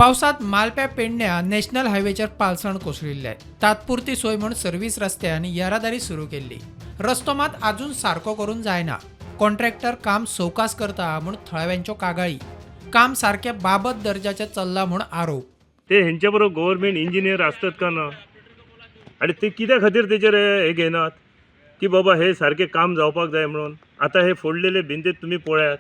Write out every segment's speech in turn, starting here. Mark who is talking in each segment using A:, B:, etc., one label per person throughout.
A: पावसात मालप्या पेंड्या नॅशनल हायवेचेर पालसण कोसळिल्ले. तात्पुरती सोय म्हणून सर्व्हिस रस्ते आनी येरादारी सुरू केल्ली. रस्तो मात अजून सारको करून जायना. कॉन्ट्रॅक्टर काम सवकास करता म्हूण थळाव्यांच्यो कागाळी. काम सारके बाबत दर्जाचे चल्ला म्हूण आरोप.
B: ते हेंच्या बरोबर गव्हर्मेंट इंजिनियर असतात का ना, आणि ते कित्या खातीर तेचेर हे घेनात की बाबा हे सारखे काम जावपाक जाय म्हणून. आता हे फोडलेले भिंतीत तुम्ही पळयात,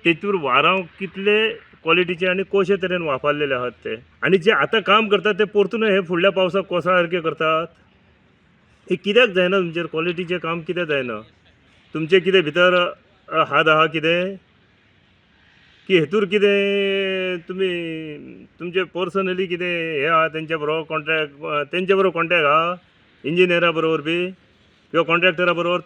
B: तेतूर वारांव कितले क्वॉलिटीचे आणि कशे तरेन वापरलेले आहात ते. आणि जे आता काम करतात ते परतून हे फुडल्या पावसाक कोसळा सारखे करतात. हे कित्याक जायना? तुमचेर क्वॉलिटीचे काम कित्याक जायना? तुमचे कितें भितर हात आहा कितें, की हेतूर कितें तुमी तुमचे पर्सनली कितें हे आहा तेंच्या बरोबर कॉन्ट्रॅक्ट आहा इंजिनियरा बरोबर बी किंवा कॉन्ट्रॅक्टरा बरोबर?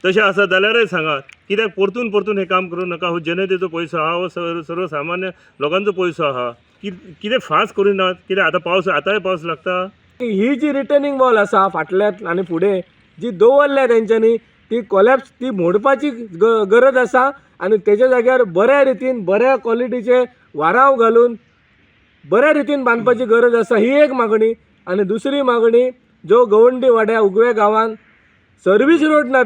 B: तशें आसा जाल्यारय सांगात. कित्याक परतून हे काम करूं नका. हो जनतेचो पयसो आहा, हो सर्वसामान्य लोकांचो पयसो आहा. कितें फास्ट करिनात? कित्याक आतांय पावस लागता.
C: ही जी रिटर्निंग वॉल आसा फाटल्यात आनी फुडें जी दवरल्या तेंच्यांनी, ती कोलॅप्स ती मोडपाची गरज आसा. आनी तेच्या जाग्यार बऱ्या रितीन बऱ्या क्वॉलिटीचे वारांव घालून बऱ्या रितीन बांदपाची गरज आसा. ही एक मागणी. आनी दुसरी मागणी, जो गवंडी वाड्या उगव्या गांवांत सर्वीस रोड ना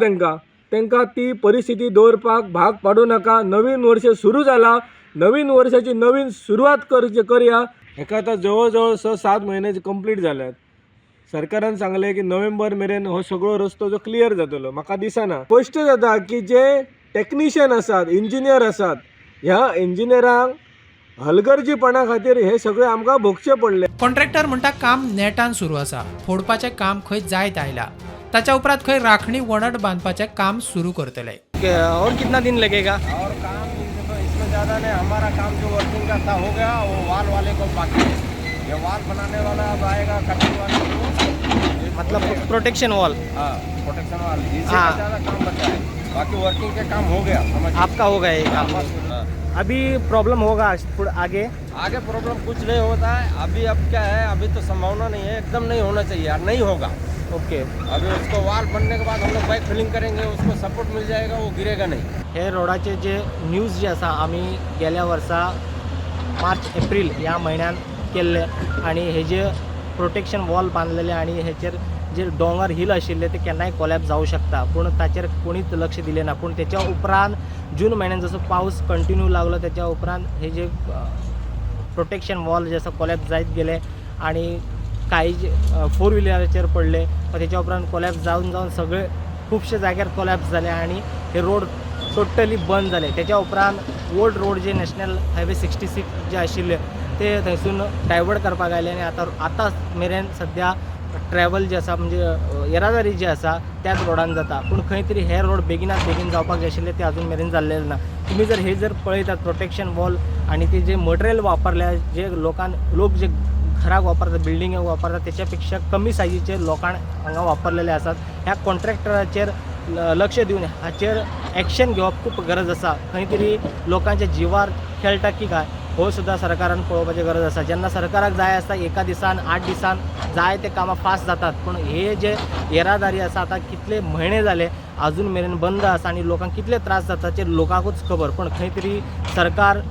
C: तेंकां ती परिस्थिती दवरपाक भाग पाडूं नाका. नवीन वर्ष सुरू जाला, नवीन वर्षाची नवीन सुरवात करया. हेका आतां जवळ जवळ 6-7 म्हयने कंप्लीट जाल्यात. सरकारान सांगलें की नोव्हेंबर मेरेन हो सगळो रस्तो जो क्लियर जातलो. म्हाका दिसना. स्पश्ट जाता की जे टेक्निशियन आसात, इंजिनियर आसात, ह्या इंजिनियरांक हलगर्जीपणा खातीर हे सगळे आमकां भोगचे पडले.
A: कॉन्ट्रॅक्टर म्हणटा काम नेटान सुरू आसा. फोडपाचें काम खंय जायत आयला. ताच्या उपरांत खंय राखणी वणट बांधपाचें काम सुरू करतले.
D: और कितना दिन लगेगा?
E: और काम इसमें ज़्यादा नहीं. हमारा काम जो वर्किंग का था हो गया, वो वाल वाले को बाकी है. ये वाल बनाने वाला अब आएगा कटिंग वाले को.
D: मतलब प्रोटेक्शन वॉल?
E: हाँ, प्रोटेक्शन वाल. इससे
D: हाँ.
E: ज़्यादा काम बचा है. बाकी वर्किंग के काम हो गया. समझ
D: आपका होगा ये काम?
E: हाँ.
D: अभी प्रॉब्लम होगा आगे?
E: आगे प्रॉब्लम कुछ नहीं होता है. अभी अब क्या है, अभी तो संभावना नहीं है, एकदम नहीं होना चाहिए यार, नहीं होगा.
D: ओके.
E: अभी उसको वाल बनने के बाद हम लोग बैक फिलिंग करेंगे, उसको सपोर्ट मिल जाएगा, वो गिरेगा नहीं.
D: हे रोडाचे जे न्यूज जे आसा आमी गेल्या वर्सा मार्च-एप्रील ह्या म्हयन्यान केल्ले. आणि हे जे प्रोटेक्शन वॉल बांधलेले आणि हेचेर जे डोंगर हिल आशिल्ले ते केन्नाय कोलॅप्स जावं शकता, पूण ताचेर कोणीच लक्ष दिलें ना. पूण तेच्या उपरांत जून म्हयन्यान जसो पावस कंटिन्यू लागलो त्याच्या उपरांत हे जे प्रोटेक्शन वॉल जे आसा कोलॅप्स जायत गेले आणि काही जे 4 व्हिलराचेर पडले. त्याच्या उपरांत कोलॅप्स जावन सगळे खुबशे जाग्यार कोलॅप्स जाले आणि हे रोड टोटली बंद जाले. त्याच्या उपरांत ओल्ड रोड जे नॅशनल हायवे 66 जे आशिल्ले ते थंयसून डायवर्ट करपाक आयले. आणि आतां मेरेन सद्या ट्रॅव्हल जे आसा म्हणजे येरादारी जी आसा त्याच रोडान जाता. पूण खंय तरी हे रोड बेगिनात बेगीन जावपाक जाय आशिल्ले ते अजून मेरेन जाल्लेले ना. तुम्ही जर हे पळयतात प्रोटेक्शन वॉल आणि ते जे मटेरियल वापरल्या जे लोक जे घराक वापरतात, बिल्डिंगाक वापरतात, त्याच्यापेक्षा कमी सायजीचे लोकांक हांगा वापरलेले आसात. ह्या कॉन्ट्रॅक्टराचेर लक्ष दिवन हाचेर ॲक्शन घेवप खूब गरज आसा. खंय तरी लोकांच्या जिवार खेळटा की काय हो सुद्धा सरकारान पळोवपाची गरज आसा. जेन्ना सरकाराक जाय आसता एका दिसान 8 दिसान जाय ते कामां फास्ट जातात, पूण हे जे येरादारी आसा आतां कितले म्हयने जाले अजून मेरेन बंद आसा आणि लोकांक कितले त्रास जाता ते लोकांकूच खबर. पण खंय तरी सरकार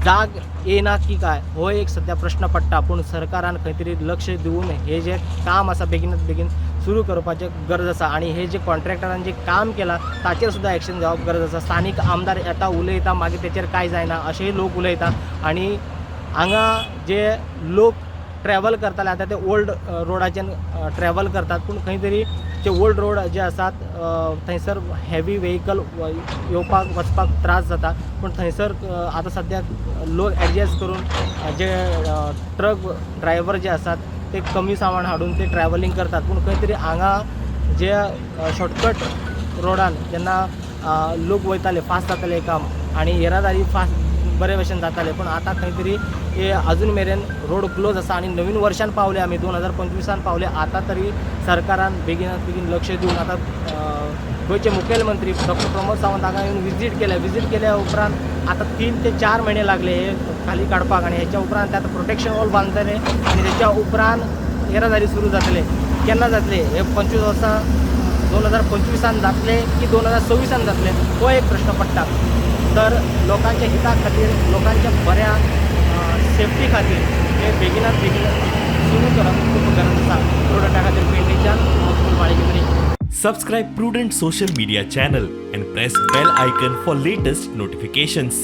D: जाग येना की काय हो एक सध्या प्रश्न पडटा. पूण सरकारान खंय तरी लक्ष दिवन हे जे काम आसा बेगिनात बेगीन सुरू करपाचें गरज आसा. आणि हे जे कॉन्ट्रॅक्टरान जे काम केलां ताचेर सुद्धा ॲक्शन घेवप गरज आसा. स्थानिक आमदार येता उलयता मागीर तेचेर कांय जायना अशेंय लोक उलयता. आणि हांगा जे लोक ट्रॅव्हल करताले आतां ते ओल्ड रोडाच्यान ट्रॅव्हल करतात, पूण खंय तरी जे ओल्ड रोड जे आसात थंयसर हेवी व्हेकल येवपाक वचपाक त्रास जाता. पूण थंयसर आतां सद्याक लोक ॲडजस्ट करून जे ट्रक ड्रायव्हर जे आसात ते कमी सामान हाडून ते ट्रॅव्हलिंग करतात. पूण खंय तरी हांगा जे शॉर्टकट रोडान जेन्ना लोक वयताले फास्ट जाताले काम आणि येरादारी फास्ट बरे भशेन जाताले, पूण आतां खंय तरी हे अजून मेरेन रोड क्लोज आसा. आणि नवीन वर्षान पावले आमी 2025 पावले. आता तरी सरकारान बेगिनात बेगीन लक्ष दिवन आतां गोंयचे मुखेलमंत्री डॉक्टर प्रमोद सावंत हांगा येवन विजीट केल्या उपरांत आता 3 ते 4 महिने लागले हे खाली काडपाक. आणि ह्याच्या उपरांत आता प्रोटेक्शन वॉल बांदतले आणि त्याच्या उपरांत येरादारी सुरू जातले. केन्ना जातले हे 25 वर्सां 2025 जातले की 2026 जातले हो एक प्रश्न पडटा. तर लोकांच्या हिता खातीर लोकांच्या बऱ्या सेफ्टी खातीर हे बेगिनात बेगीन सुरू करप खूब गरज आसा प्रोडक्टा खातीर पेडणेच्यान Housefull माळिकेंतली.
F: Subscribe Prudent social media channel and press bell icon for latest notifications.